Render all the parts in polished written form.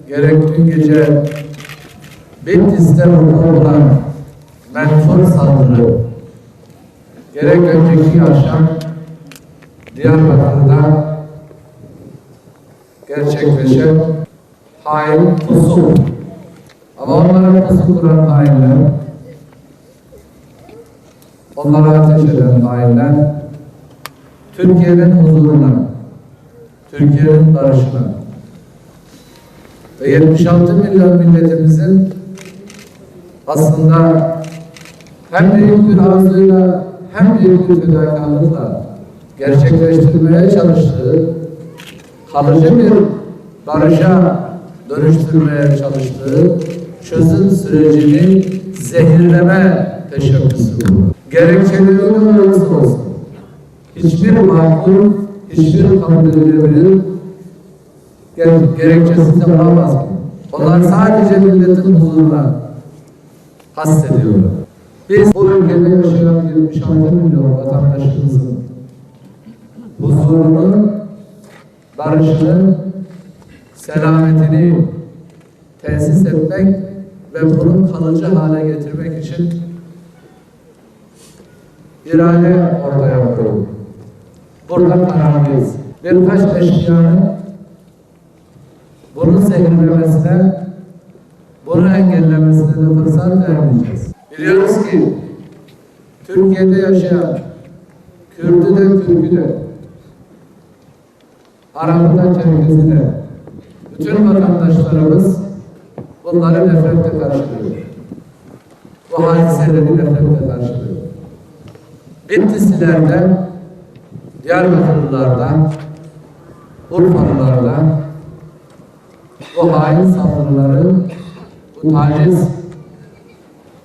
gerek dün gece Bitlis'te vuku olan menfur saldırı, gerek önceki akşam Diyarbakır'da gerçekleşen hain pusu. Ama onlara pusu kuran hainler, onlara ateş eden hainler, Türkiye'nin huzuruna, Türkiye'nin barışına ve 76 milyon milletimizin aslında hem büyük bir arzuyla hem büyük bir fedakarlıkla gerçekleştirmeye çalıştığı, kalıcı bir barışa dönüştürmeye çalıştığı çözüm sürecini zehirleme teşebbüsü bu. Gerekçeleri olursa olsun hiçbir makul, hiçbir kabul edilebilir gerekçesi de olamaz mı? Onlar sadece milletin huzuruna kastediyorlar. Biz bu ülkede yaşayan 76 milyon vatandaşımızın huzurunu, barışını, selametini tesis etmek ve bunu kalıcı hale getirmek için irade ortaya koyduk. Burada kararlıyız. Birkaç eşyanın bunu zehirlemesine, bunu engellemesine de fırsat vermeyeceğiz. Biliyoruz ki Türkiye'de yaşayan Kürdü de, Türk'ü de, Arap'ı da, Çerkez'i de, bütün vatandaşlarımız bunları nefretle karşılıyor. Bu hadiseleri nefretle karşılıyor. Bitlisliler'de, Diyarbakırlılar'da, Urfalılar'da bu hain saldırıları, bu taciz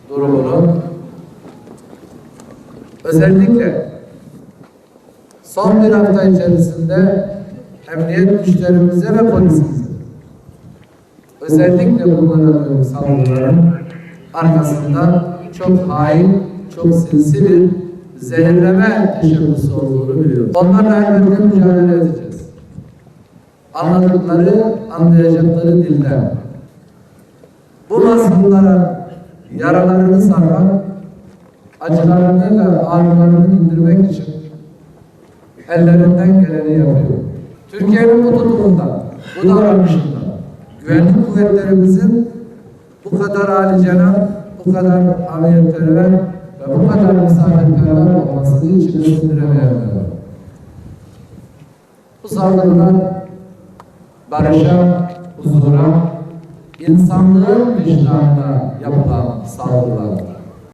durumunu özellikle son bir hafta içerisinde emniyet güçlerimize ve polisimize özellikle bunlara dönük saldırıların arkasından çok hain, çok sinsi bir zehirleme teşebbüsü olduğunu biliyoruz. Onlarla elbette mücadele edeceğiz. Anladıkları, anlayacakları dilden. Bu mazlumlara yaralarını sarmak, acılarını ve ağrılarını indirmek için ellerinden geleni yapıyor. Türkiye'nin bu tutumundan, bu davranışından, güvenlik kuvvetlerimizin bu kadar âlicenab, bu kadar ameliyatperver ve bu kadar misafirperver olmasını içine sindiremeyenler. Bu saldırılar barışa, huzura, insanlığın vicdanına yapılan